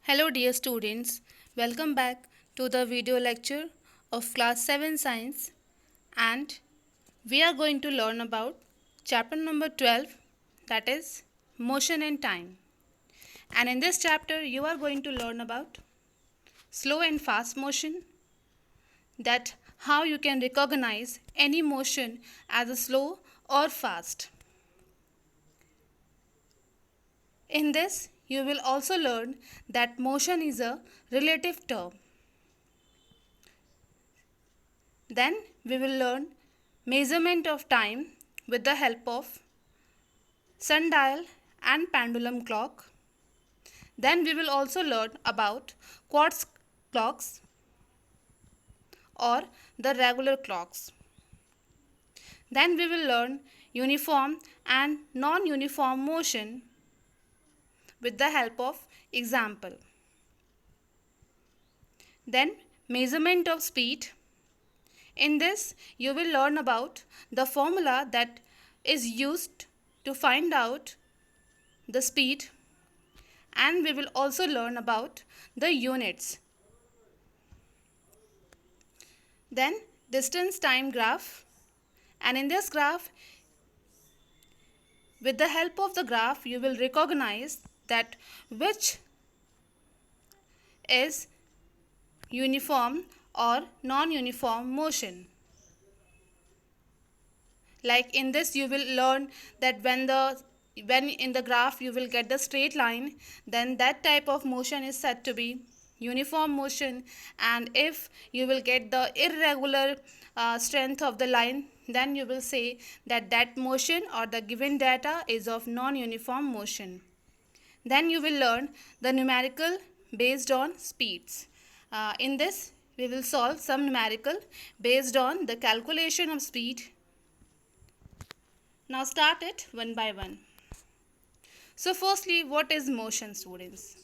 Hello dear students, welcome back to the video lecture of class 7 science, and we are going to learn about chapter number 12, that is motion and time. And in this chapter you are going to learn about slow and fast motion, that how you can recognize any motion as a slow or fast. In this you will also learn that motion is a relative term. Then we will learn measurement of time with the help of sundial and pendulum clock. Then we will also learn about quartz clocks or the regular clocks. Then we will learn uniform and non-uniform motion with the help of example. Then measurement of speed. In this, you will learn about the formula that is used to find out the speed, and we will also learn about the units. Then distance time graph, and in this graph, with the help of the graph, you will recognize that which is uniform or non-uniform motion. Like in this you will learn that when in the graph you will get the straight line, then that type of motion is said to be uniform motion, and if you will get the irregular strength of the line, then you will say that that motion or the given data is of non-uniform motion. Then you will learn the numerical based on speeds. In this we will solve some numerical based on the calculation of speed. Now start it one by one. So firstly, what is motion, students?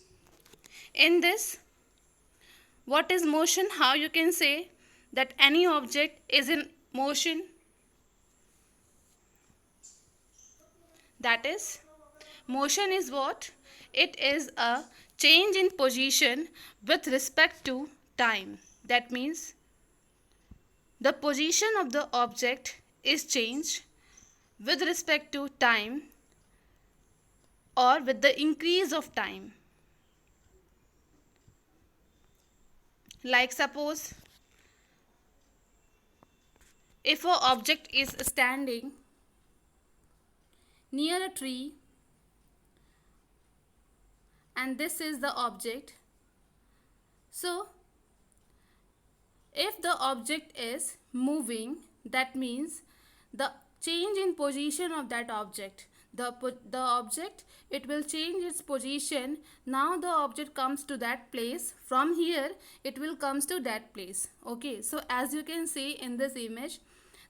In this, what is motion? How you can say that any object is in motion? That is, motion is what? It is a change in position with respect to time. That means the position of the object is changed with respect to time or with the increase of time. Like suppose if an object is standing near a tree and this is the object, so if the object is moving, that means the change in position of that object, the object, it will change its position. Now the object comes to that place, from here it will comes to that place. Okay, so as you can see in this image,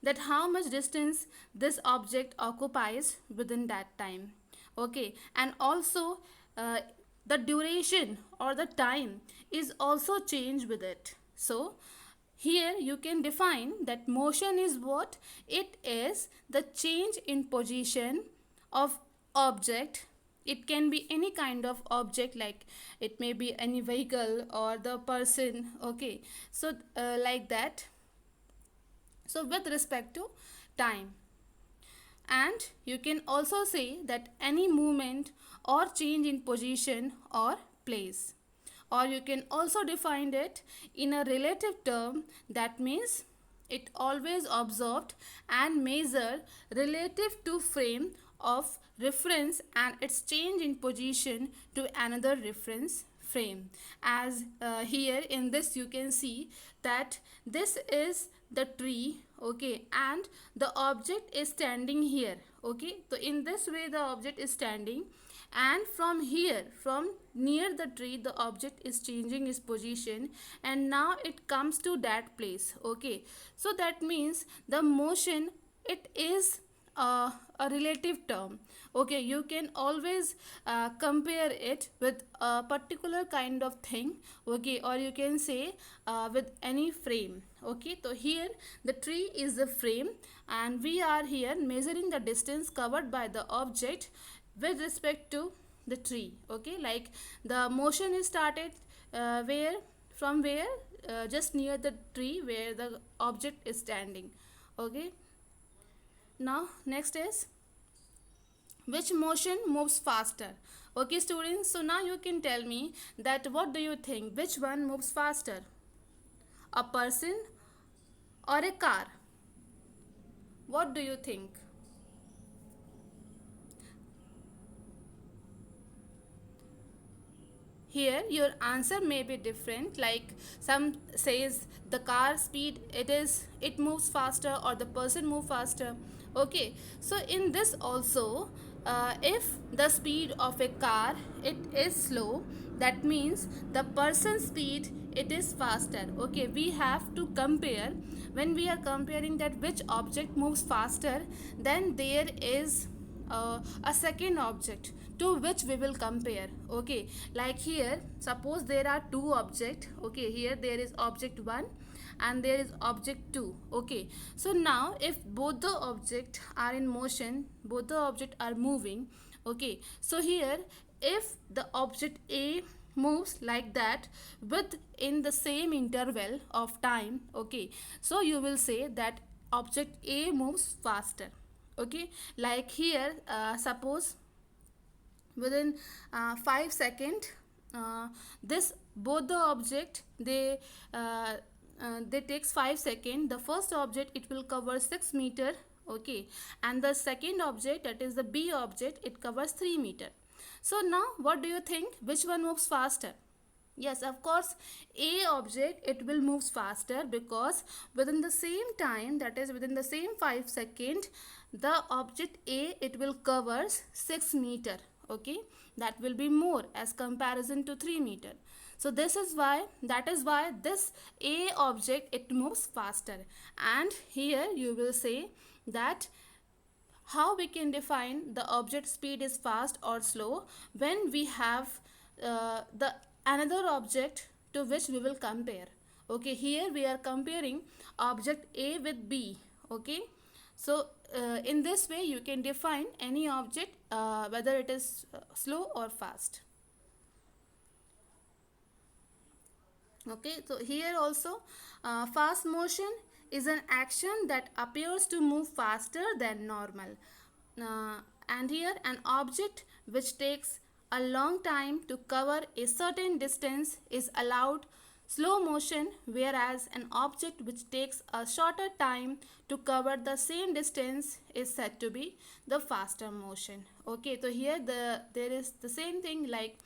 that how much distance this object occupies within that time. Okay, and also the duration or the time is also changed with it. So here you can define that motion is what? It is the change in position of object. It can be any kind of object, like it may be any vehicle or the person. Okay, so like that. So with respect to time. And you can also say that any movement or change in position or place. Or you can also define it in a relative term, that means it always observed and measured relative to frame of reference and its change in position to another reference frame. As here in this you can see that this is the tree, okay, and the object is standing here. Okay, so in this way the object is standing, and from here, from near the tree, the object is changing its position, and now it comes to that place. Okay, so that means the motion, it is a relative term. Okay, you can always compare it with a particular kind of thing. Okay, or you can say with any frame. Okay, so here the tree is the frame, and we are here measuring the distance covered by the object with respect to the tree. Okay, like the motion is started where from where just near the tree where the object is standing. Okay, now next is which motion moves faster. Okay students, so now you can tell me that what do you think, which one moves faster, a person or a car? What do you think? Here your answer may be different, like some says the car speed, it moves faster, or the person move faster. Okay, so in this also, if the speed of a car it is slow, that means the person speed it is faster. Okay, we have to compare. When we are comparing that which object moves faster, then there is a second object to which we will compare. Okay, like here suppose there are two objects. Okay, here there is object 1 and there is object 2. Okay, so now if both the objects are in motion, both the objects are moving. Okay, so here if the object A moves like that with in the same interval of time, okay, so you will say that object A moves faster. Okay, like here suppose within 5 seconds, this both the object they takes 5 seconds. The first object it will cover 6 meter. Okay, and the second object, that is the B object, it covers 3 meter. So now what do you think, which one moves faster? Yes, of course, A object it will moves faster, because within the same time, that is within the same 5 second, the object A it will covers 6 meter. Okay, that will be more as comparison to 3 meter. So this is why, that is why this A object it moves faster. And here you will say that how we can define the object speed is fast or slow, when we have the another object to which we will compare. Okay, here we are comparing object A with B. Okay, so in this way you can define any object whether it is slow or fast. Okay, so here also fast motion is an action that appears to move faster than normal. And here an object which takes a long time to cover a certain distance is allowed slow motion, whereas an object which takes a shorter time to cover the same distance is said to be the faster motion. Okay, so here there is the same thing, like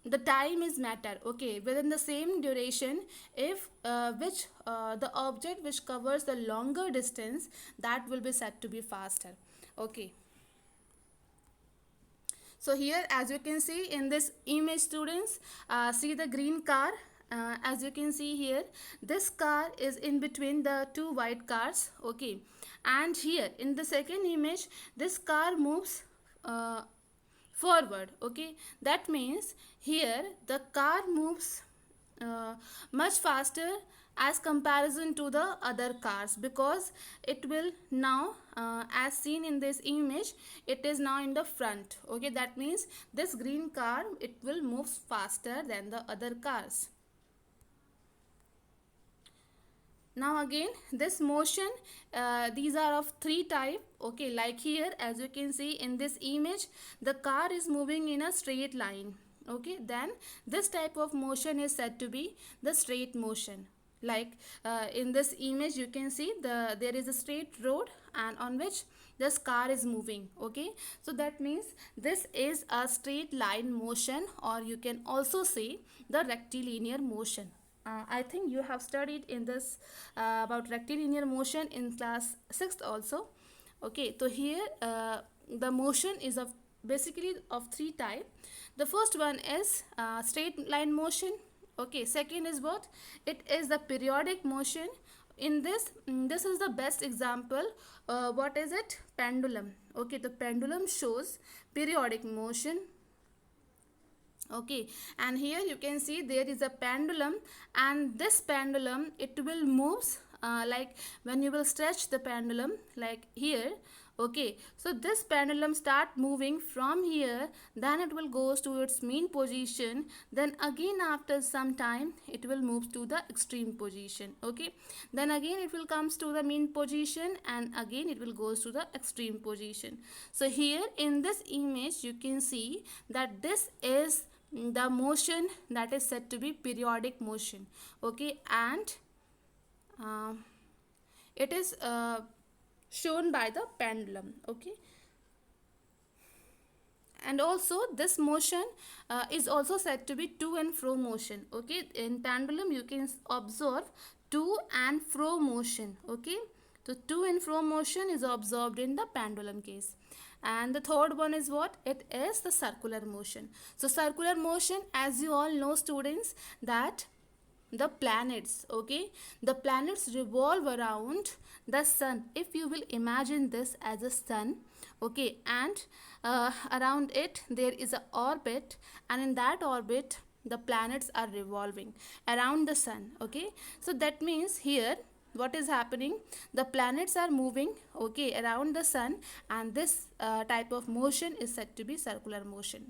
the time is matter. Okay, within the same duration, if the object which covers the longer distance, that will be said to be faster. Okay, so here as you can see in this image students, see the green car. As you can see here, this car is in between the two white cars. Okay, and here in the second image, this car moves forward. Okay, that means here the car moves much faster as comparison to the other cars, because it will now as seen in this image, it is now in the front. Okay, that means this green car it will move faster than the other cars. Now again this motion, these are of three type. Okay, like here as you can see in this image, the car is moving in a straight line. Okay, then this type of motion is said to be the straight motion. Like in this image you can see there is a straight road and on which this car is moving. Okay, so that means this is a straight line motion, or you can also say the rectilinear motion. I think you have studied in this about rectilinear motion in class 6th also. Okay, so here the motion is of basically of three type. The first one is straight line motion. Okay, second is what? It is the periodic motion. In this, this is the best example. What is it? Pendulum. Okay, the pendulum shows periodic motion. Okay, and here you can see there is a pendulum, and this pendulum it will moves like when you will stretch the pendulum like here. Okay, so this pendulum start moving from here, then it will goes to its mean position, then again after some time it will move to the extreme position. Okay, then again it will comes to the mean position, and again it will goes to the extreme position. So here in this image you can see that this is the motion that is said to be periodic motion. Okay, and uh, it is shown by the pendulum. Okay, and also this motion is also said to be to and fro motion. Okay, in pendulum you can observe to and fro motion. Okay, so to and fro motion is observed in the pendulum case. And the third one is what? It is the circular motion. So circular motion, as you all know students, that the planets, okay, the planets revolve around the sun. If you will imagine this as a sun, okay, and around it there is a orbit, and in that orbit the planets are revolving around the sun. Okay, so that means here what is happening, the planets are moving, okay, around the sun, and this type of motion is said to be circular motion.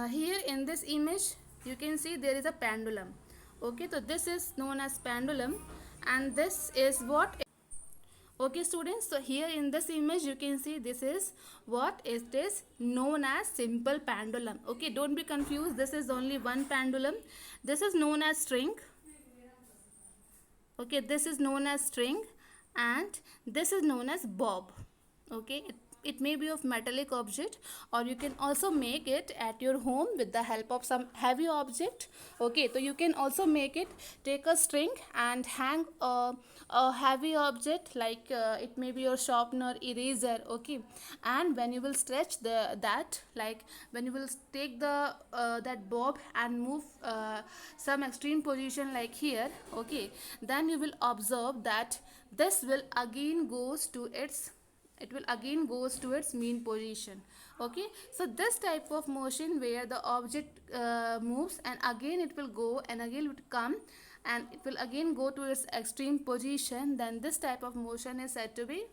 Here in this image you can see there is a pendulum. Okay, so this is known as pendulum, and this is what. Okay students, so here in this image you can see this is what it is known as simple pendulum. Okay, don't be confused, this is only one pendulum. This is known as string. Okay, this is known as string, and this is known as bob. Okay, it may be of metallic object, or you can also make it at your home with the help of some heavy object. Okay, so you can also make it, take a string and hang a heavy object, like it may be your sharpener, eraser. Okay, and when you will stretch that, like when you will take the that bob and move some extreme position like here, okay, then you will observe that this will again goes to its, it will again goes to its mean position. Okay, so this type of motion where the object moves and again it will go and again it will come and it will again go to its extreme position, then this type of motion is said to be,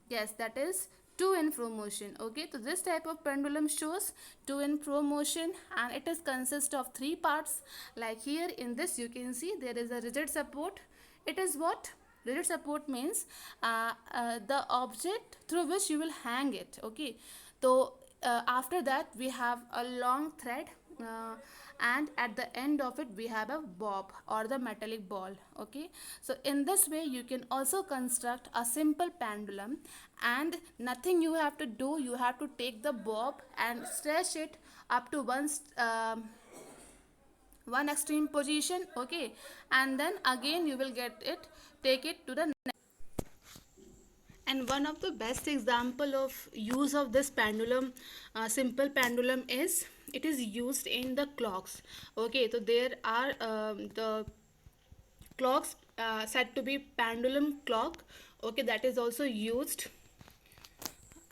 yes, that is to and fro motion. Okay, so this type of pendulum shows to and fro motion, and it is consist of three parts. Like here in this you can see there is a rigid support. It is what? Rigid support means the object through which you will hang it. Okay, so after that we have a long thread, and at the end of it we have a bob or the metallic ball. Okay, so in this way you can also construct a simple pendulum, and nothing you have to do, you have to take the bob and stretch it up to one extreme position. Okay, and then again you will get it, take it to the next. And one of the best example of use of this pendulum, simple pendulum, is it is used in the clocks. Okay, so there are the clocks said to be pendulum clock. Okay, that is also used,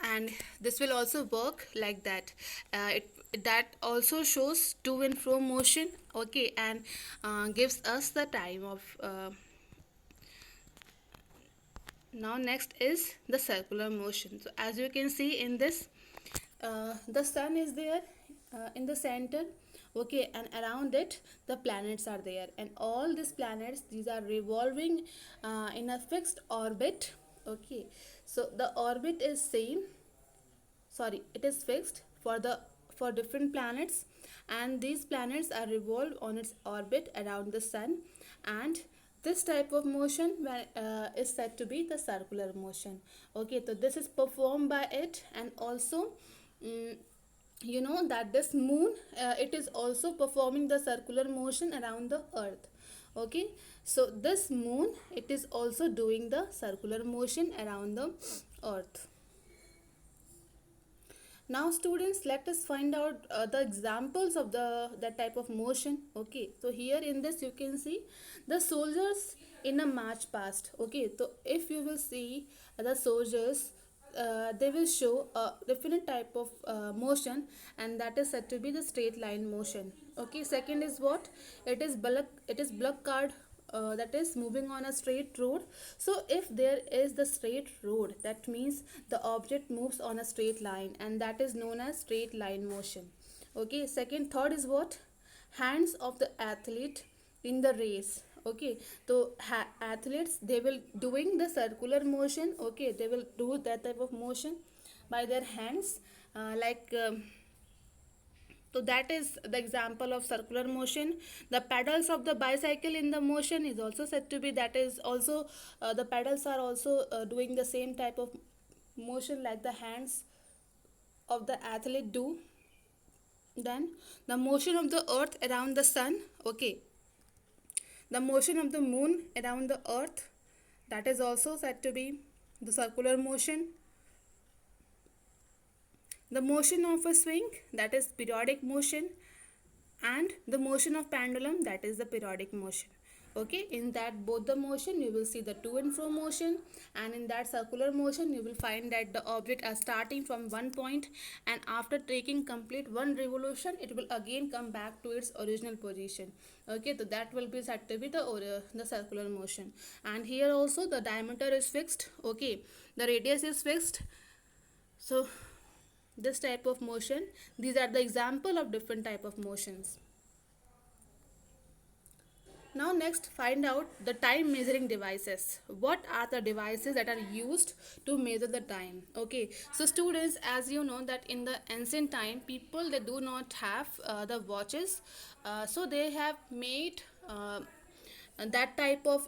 and this will also work like that. It that also shows to and fro motion. Okay, and gives us the time of now next is the circular motion. So as you can see in this, the sun is there in the center. Okay, and around it the planets are there, and all these planets, these are revolving in a fixed orbit. Okay, so the orbit is same, sorry, it is fixed for the, for different planets, and these planets are revolved on its orbit around the sun, and this type of motion is said to be the circular motion. Okay, so this is performed by it, and also you know that this moon, it is also performing the circular motion around the earth. Okay, so this moon, it is also doing the circular motion around the earth. Now students, let us find out the examples of the that type of motion. Okay, so here in this you can see the soldiers in a march past. Okay, so if you will see the soldiers, they will show a different type of motion, and that is said to be the straight line motion. Okay, second is what? It is block card that is moving on a straight road. So if there is the straight road, that means the object moves on a straight line, and that is known as straight line motion. Okay, second, third is what? Hands of the athlete in the race. Okay, so athletes, they will doing the circular motion. Okay, they will do that type of motion by their hands, so that is the example of circular motion. The pedals of the bicycle in the motion is also said to be, that is also the pedals are also doing the same type of motion like the hands of the athlete do. Then the motion of the earth around the sun. Okay, the motion of the moon around the earth, that is also said to be the circular motion. The motion of a swing, that is periodic motion, and the motion of pendulum, that is the periodic motion. Okay, in that both the motion you will see the to and fro motion, and in that circular motion you will find that the object are starting from one point, and after taking complete one revolution it will again come back to its original position. Okay, so that will be said to be the circular motion. And here also the diameter is fixed. Okay, the radius is fixed. So this type of motion, these are the example of different type of motions. Now next, find out the time measuring devices. What are the devices that are used to measure the time? Okay, so students, as you know that in the ancient time, people, they do not have the watches, so they have made that type of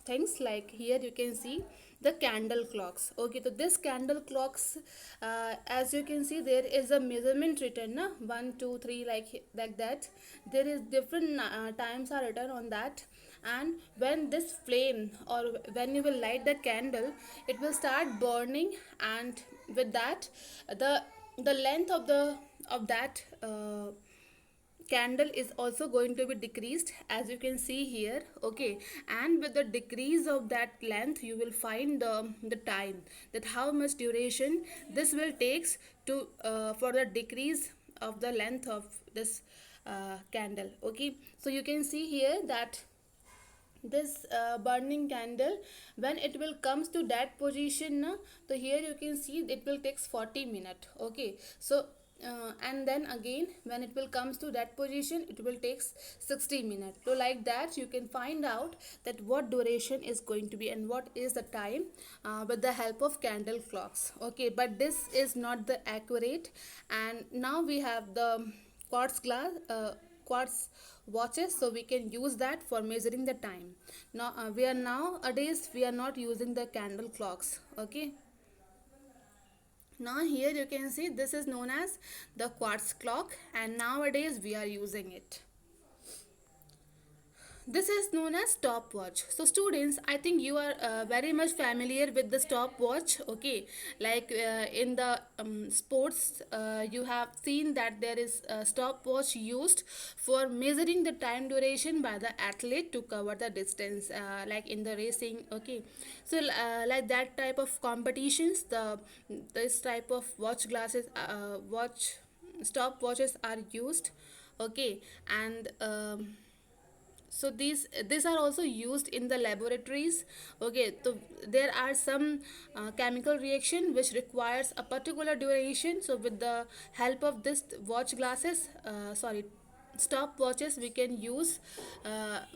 things. Like here you can see the candle clocks. Okay, so this candle clocks, as you can see, there is a measurement written, na? 1 2 3, like that. There is different times are written on that. And when this flame, or when you will light the candle, it will start burning, and with that the length of that candle is also going to be decreased, as you can see here. Okay, and with the decrease of that length you will find the time, that how much duration this will takes to for the decrease of the length of this candle. Okay, so you can see here that this burning candle, when it will comes to that position na, so here you can see it will takes 40 minutes. Okay, so and then again when it will comes to that position it will takes 60 minutes. So like that you can find out that what duration is going to be and what is the time with the help of candle clocks. Okay, but this is not the accurate. And now we have the quartz watches, so we can use that for measuring the time. Now we are nowadays we are not using the candle clocks. Okay, now here you can see this is known as the quartz clock, and nowadays we are using it. This is known as stopwatch. So students, I think you are very much familiar with the stopwatch. Okay, like in the sports, you have seen that there is a stopwatch used for measuring the time duration by the athlete to cover the distance, like in the racing. Okay, so like that type of competitions, this type of watch stopwatches are used. Okay, and so these are also used in the laboratories. Okay, so there are some chemical reaction which requires a particular duration. So with the help of this watch glasses, stop watches, we can use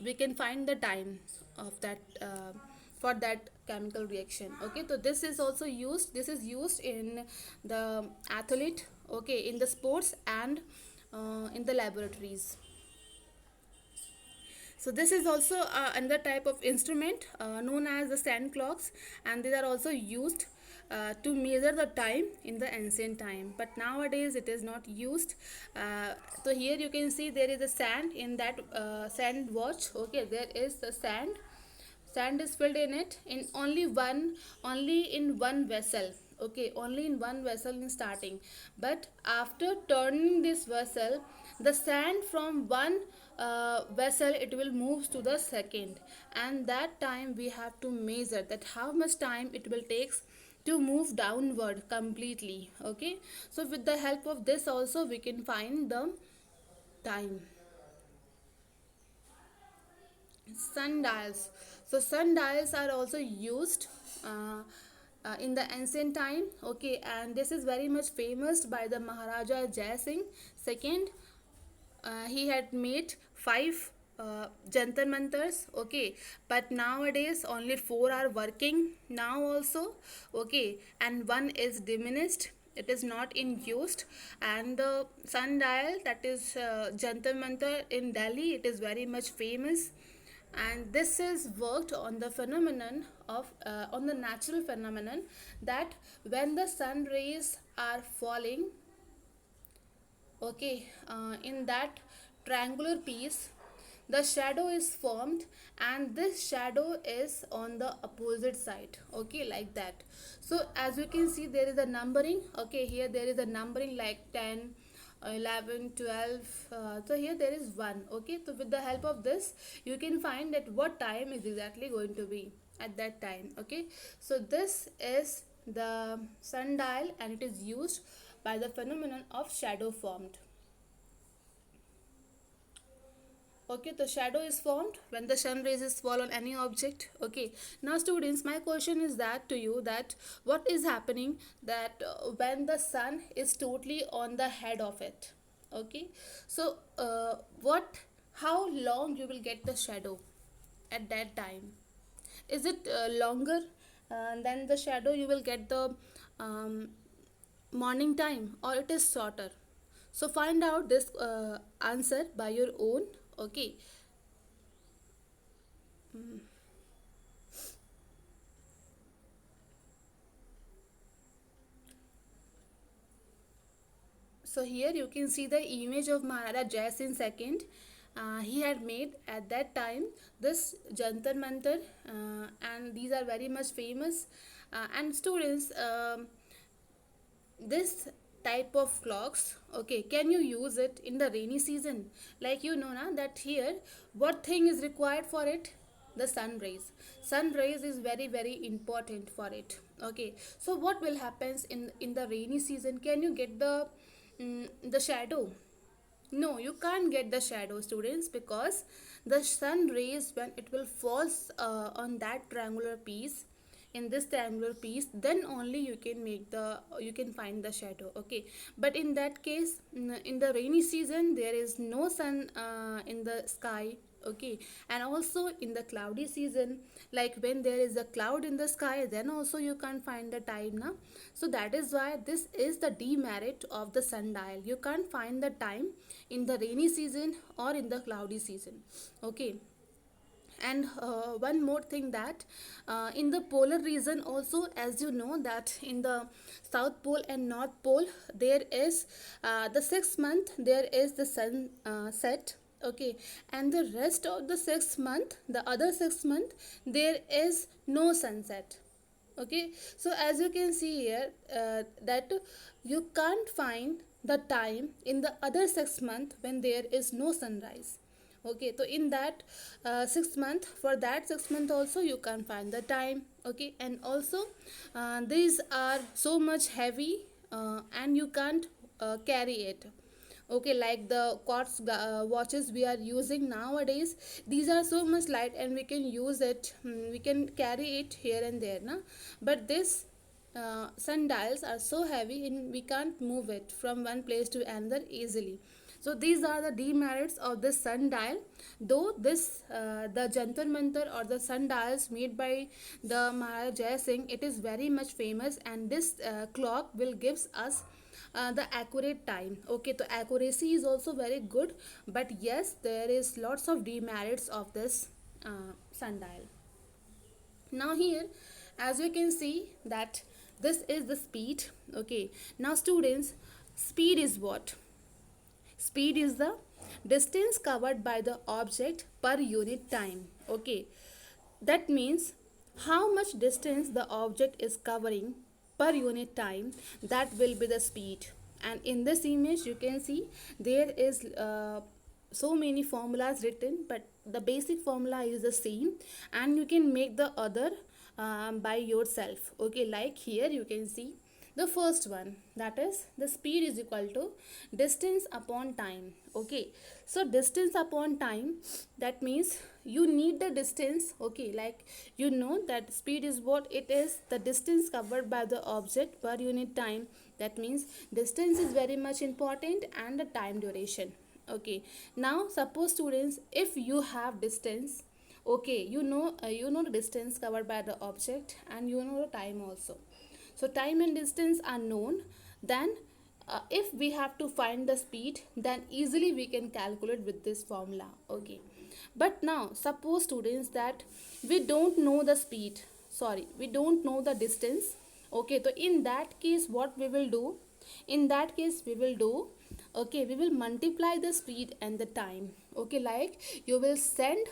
we can find the time of that for that chemical reaction. Okay, so this is also used, this is used in the athlete. Okay, in the sports and in the laboratories. So this is also another type of instrument known as the sand clocks, and these are also used to measure the time in the ancient time, but nowadays it is not used. So here you can see there is a sand in that sand watch. Okay, there is the sand is filled in it in only in one vessel. Okay, only in one vessel in starting, but after turning this vessel, the sand from one vessel, it will move to the second, and that time we have to measure that how much time it will takes to move downward completely. Okay, so with the help of this also we can find the time. Sundials. So sundials are also used in the ancient time. Okay, and this is very much famous by the Maharaja Jai Singh second. He had made five jantar mantars. Okay, but nowadays only four are working now also. Okay, and one is diminished, it is not in used. And the sundial, that is jantar mantar in Delhi, it is very much famous. And this is worked on the phenomenon of on the natural phenomenon that when the sun rays are falling, okay, in that triangular piece, the shadow is formed, and this shadow is on the opposite side. Okay, like that. So as you can see, there is a numbering. Okay, here there is a numbering like 10, 11, 12. So here there is 1. Okay, so with the help of this you can find that what time is exactly going to be at that time. Okay, so this is the sundial, and it is used by the phenomenon of shadow formed. Okay, the shadow is formed when the sun rays is fall on any object. Okay, now students, my question is that to you, that what is happening that when the sun is totally on the head of it. Okay, so what how long you will get the shadow at that time? Is it longer than the shadow you will get the um, morning time, or it is shorter? So find out this answer by your own. Okay. So here you can see the image of Maharaja Jai Singh second. He had made at that time this Jantar Mantar, and these are very much famous. And students, this type of clocks, okay, can you use it in the rainy season? Like you know na, that here what thing is required for it? The sun rays. Sun rays is very very important for it. Okay, so what will happens in the rainy season? Can you get the shadow? No, you can't get the shadow, students, because the sun rays, when it will falls on that triangular piece, in this triangular piece, then only you can find the shadow. Okay, but in that case, in the rainy season there is no sun in the sky. Okay, and also in the cloudy season, like when there is a cloud in the sky, then also you can't find the time now. So that is why this is the demerit of the sundial. You can't find the time in the rainy season or in the cloudy season. Okay, and one more thing, that in the polar region also, as you know, that in the south pole and north pole, there is the 6th month there is the sun set. Okay, and the rest of the 6th month, the other 6th month, there is no sunset. Okay, so as you can see here, that you can't find the time in the other 6th month when there is no sunrise. Okay, so in that 6th month, for that 6th month also you can find the time. Okay, and also these are so much heavy, and you can't carry it. Okay, like the quartz watches we are using nowadays, these are so much light and we can use it, we can carry it here and there na. But this sundials are so heavy and we can't move it from one place to another easily. So these are the demerits of this sundial. Though this the Jantar Mantar or the sundials made by the Maharaja Jai Singh, it is very much famous, and this clock will gives us the accurate time. Okay, so accuracy is also very good, but yes, there is lots of demerits of this sundial. Now here, as you can see, that this is the speed. Okay, now students, speed is what? Speed is the distance covered by the object per unit time. Okay, that means how much distance the object is covering per unit time, that will be the speed. And in this image you can see there is so many formulas written, but the basic formula is the same, and you can make the other by yourself. Okay, like here you can see The first one, that is the speed is equal to distance upon time. Okay, so distance upon time, that means you need the distance. Okay, like you know that speed is what it is, the distance covered by the object per unit time. That means distance is very much important and the time duration. Okay, now suppose students, if you have distance, okay, you know the distance covered by the object and you know the time also. So time and distance are known. Then if we have to find the speed, then easily we can calculate with this formula. Okay, but now suppose students that we don't know the speed, sorry, we don't know the distance. Okay, so in that case what we will do, in that case we will do, okay, we will multiply the speed and the time. Okay, like you will send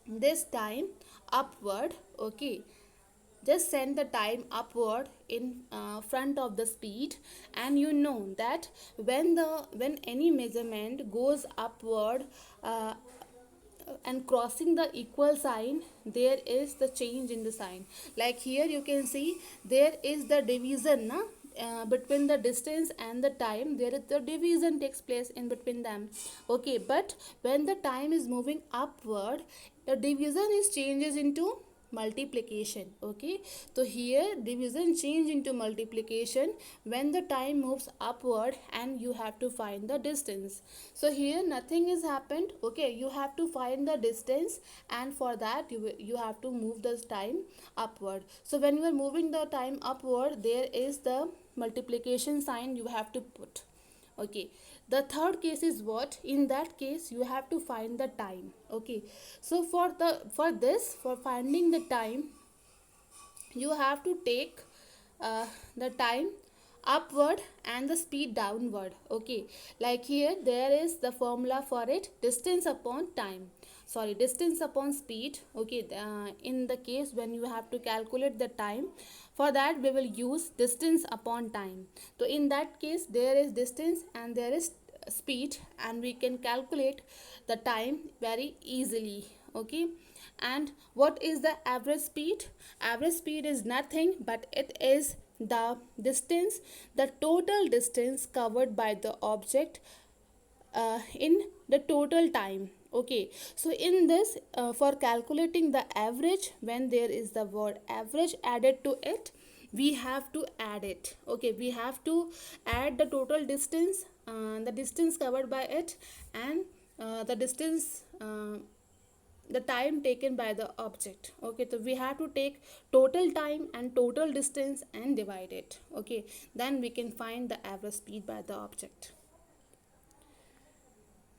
this time upward. Okay, just send the time upward in front of the speed, and you know that when any measurement goes upward uh, and crossing the equal sign, there is the change in the sign. Like here you can see there is the division na? Between the distance and the time, there is the division takes place in between them. Okay, but when the time is moving upward, the division is changes into multiplication. Okay, so here division change into multiplication when the time moves upward and you have to find the distance. So here nothing is happened. Okay, you have to find the distance, and for that you have to move the time upward. So when you are moving the time upward, there is the multiplication sign you have to put. Okay, the third case is what, in that case you have to find the time. Okay, so for finding the time, you have to take the time upward and the speed downward. Okay, like here there is the formula for it, distance upon time, sorry, distance upon speed. Okay, in the case when you have to calculate the time, for that we will use distance upon time. So in that case there is distance and there is speed, and we can calculate the time very easily. Okay, and what is the average speed? Average speed is nothing but it is the distance, the total distance covered by the object in the total time. Okay, so in this for calculating the average, when there is the word average added to it, we have to add it. Okay, we have to add the total distance, the distance covered by it, and the distance, the time taken by the object. Okay, so we have to take total time and total distance and divide it. Okay, then we can find the average speed by the object.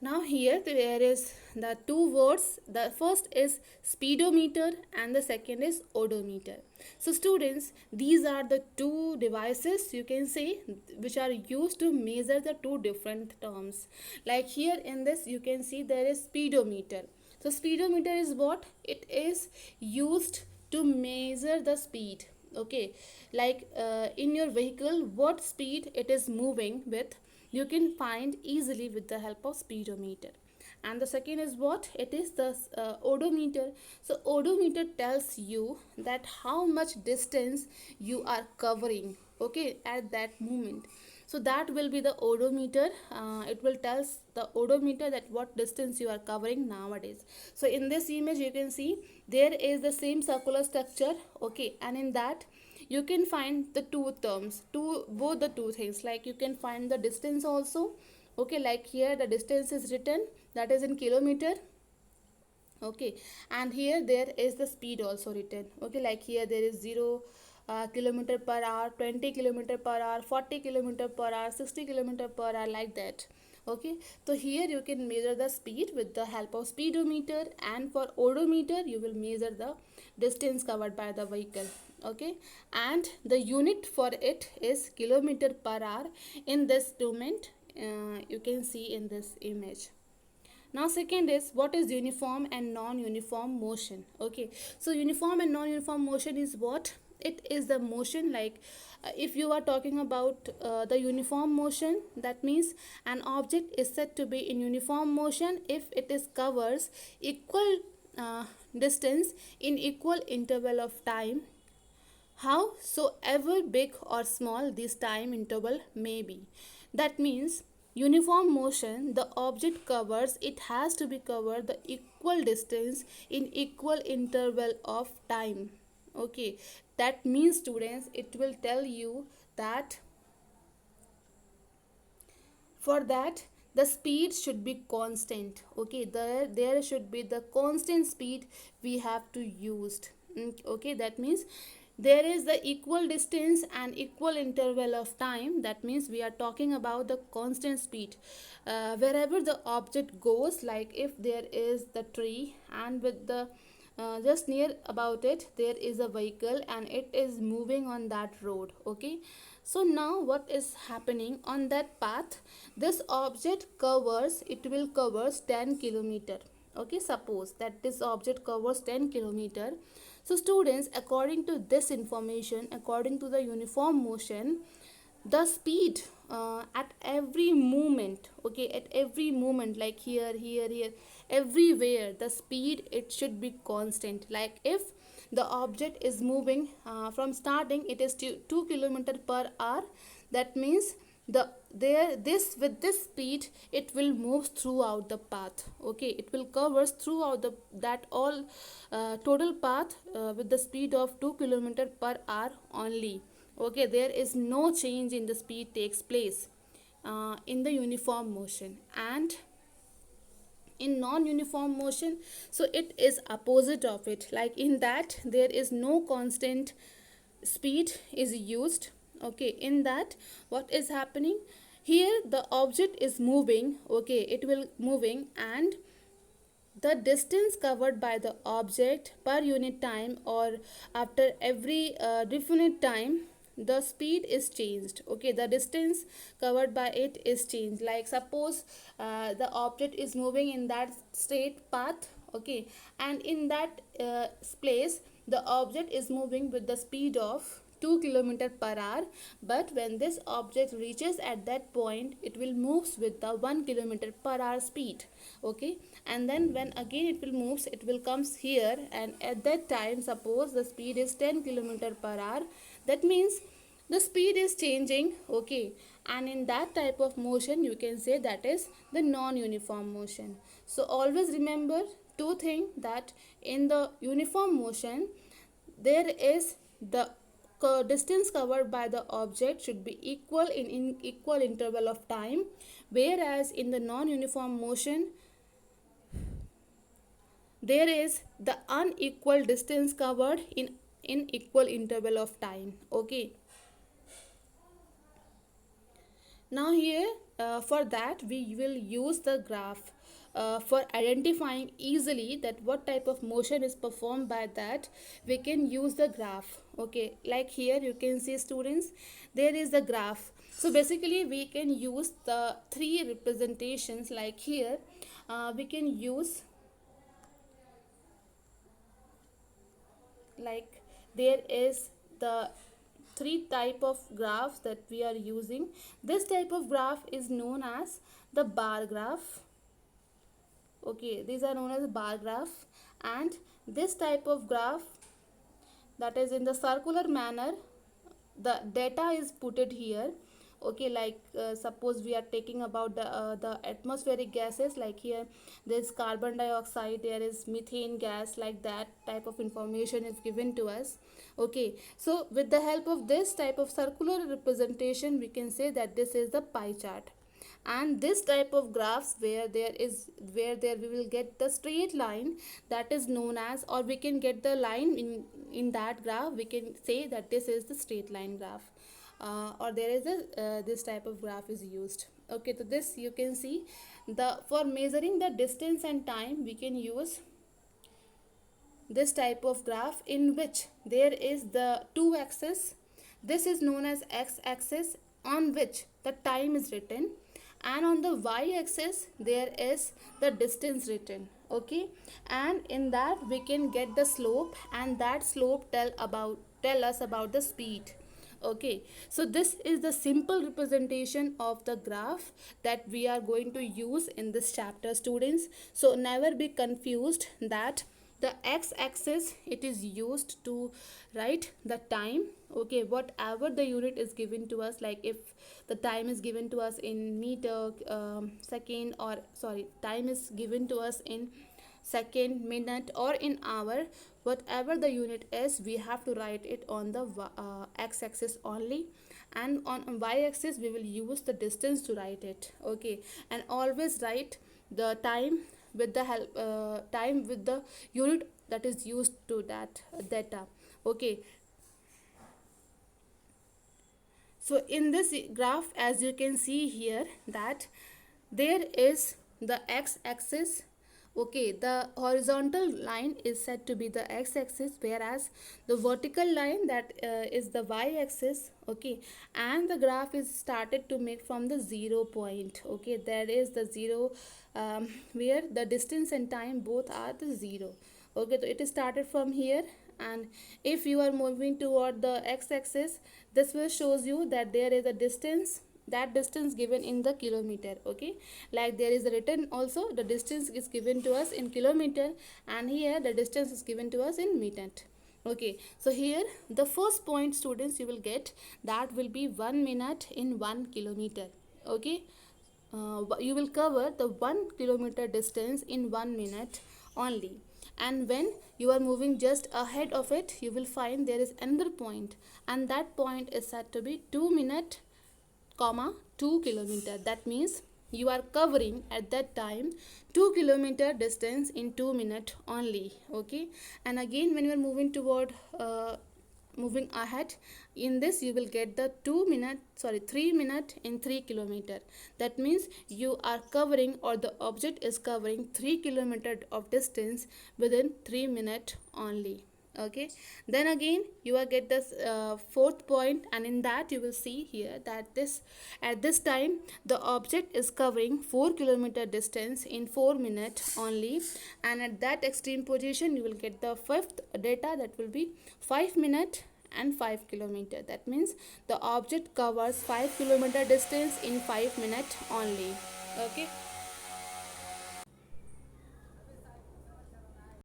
Now here there is the two words. The first is speedometer and the second is odometer. So students, these are the two devices you can say which are used to measure the two different terms. Like here in this you can see there is speedometer. So speedometer is what? It is used to measure the speed. Okay, like in your vehicle what speed it is moving with, you can find easily with the help of speedometer. And the second is what? It is the odometer. So odometer tells you that how much distance you are covering, okay, at that moment. So that will be the odometer. It will tell the odometer that what distance you are covering nowadays. So in this image you can see there is the same circular structure. Okay, and in that you can find the two terms, both the two things, like you can find the distance also. Okay, like here the distance is written, that is in kilometer. Okay, and here there is the speed also written. Okay, like here there is 0 kilometer per hour, 20 kilometer per hour, 40 kilometer per hour, 60 kilometer per hour, like that. Okay, so here you can measure the speed with the help of speedometer, and for odometer you will measure the distance covered by the vehicle. Okay, and the unit for it is kilometer per hour in this domain. You can see in this image. Now second is what is uniform and non-uniform motion. Okay, so uniform and non-uniform motion is what? It is the motion, like if you are talking about the uniform motion, that means an object is said to be in uniform motion if it is covers equal distance in equal interval of time. howsoever big or small this time interval may be. That means uniform motion, the object covers, it has to be covered the equal distance in equal interval of time. Okay, that means students, it will tell you that for that the speed should be constant. Okay, there should be the constant speed we have to used. Okay, that means there is the equal distance and equal interval of time. That means we are talking about the constant speed wherever the object goes. Like if there is the tree and with the just near about it there is a vehicle and it is moving on that road. Okay, so now what is happening on that path, this object covers, it will covers 10 kilometer. Okay, suppose that this object covers 10 kilometer. So students, according to this information, according to the uniform motion, the speed at every moment, okay, at every moment, like here, everywhere the speed it should be constant. Like if the object is moving from starting, it is 2 kilometer per hour. That means this with this speed it will move throughout the path. Okay, it will covers throughout the that all total path with the speed of 2 kilometer per hour only. Okay, there is no change in the speed takes place in the uniform motion. And in non-uniform motion, so it is opposite of it. Like in that there is no constant speed is used. Okay, in that what is happening here, the object is moving. Okay, it will moving and the distance covered by the object per unit time or after every definite time, the speed is changed. Okay, the distance covered by it is changed. Like suppose the object is moving in that straight path. Okay, and in that place the object is moving with the speed of 2 kilometer per hour, but when this object reaches at that point it will moves with the 1 kilometer per hour speed. Okay, and then when again it will moves, it will comes here, and at that time suppose the speed is 10 kilometer per hour. That means the speed is changing. Okay, and in that type of motion you can say that is the non-uniform motion. So always remember two things, that in the uniform motion there is the distance covered by the object should be equal in equal interval of time, whereas in the non-uniform motion there is the unequal distance covered in equal interval of time. Okay, now here for that we will use the graph for identifying easily that what type of motion is performed by that. We can use the graph. Okay, like here you can see students, there is the graph. So basically we can use the three representations. Like here we can use, like there is the three type of graphs that we are using. This type of graph is known as the bar graph. Okay, these are known as bar graph. And this type of graph, that is in the circular manner, the data is putted here. Okay, like suppose we are taking about the atmospheric gases. Like here there's carbon dioxide, there is methane gas, like that type of information is given to us. Okay, so with the help of this type of circular representation we can say that this is the pie chart. And this type of graphs where there we will get the straight line, that is known as, or we can get the line in that graph, we can say that this is the straight line graph. Or there is a this type of graph is used. Okay, so this you can see, the for measuring the distance and time we can use this type of graph in which there is the two axis. This is known as x-axis, on which the time is written, and on the y-axis there is the distance written. Okay, and in that we can get the slope, and that slope tell us about the speed. Okay, so this is the simple representation of the graph that we are going to use in this chapter, students. So never be confused that The x-axis, it is used to write the time. Okay, whatever the unit is given to us, like if the time is given to us in meter, second, or sorry, time is given to us in second, minute, or in hour, whatever the unit is, we have to write it on the x-axis only, and on y-axis we will use the distance to write it. Okay, and always write the time with the help time with the unit that is used to that data. Okay, so in this graph, as you can see here, that there is the x-axis. Okay, the horizontal line is said to be the x-axis, whereas the vertical line, that is the y-axis. Okay, and the graph is started to make from the 0 point. Okay, there is the zero, where the distance and time both are the 0. Okay, so it is started from here, and if you are moving toward the x-axis, this will shows you that there is a distance, that distance given in the kilometer. Okay, like there is a written also, the distance is given to us in kilometer, and here the distance is given to us in meter. Okay, so here the first point, students, you will get, that will be 1 minute in 1 kilometer. Okay, you will cover the 1 kilometer distance in 1 minute only. And when you are moving just ahead of it, you will find there is another point, and that point is said to be 2 minute comma 2 kilometer. That means you are covering at that time 2 kilometer distance in 2 minutes only. Okay, and again when you are moving toward moving ahead, in this you will get the 3 minute in 3 kilometer. That means you are covering, or the object is covering 3 kilometer of distance within 3 minutes only. Okay, then again you will get this fourth point, and in that you will see here that this, at this time, the object is covering 4 kilometer distance in 4 minutes only, and at that extreme position you will get the fifth data, that will be 5 minutes and 5 kilometer. That means the object covers 5 kilometer distance in 5 minutes only. Okay,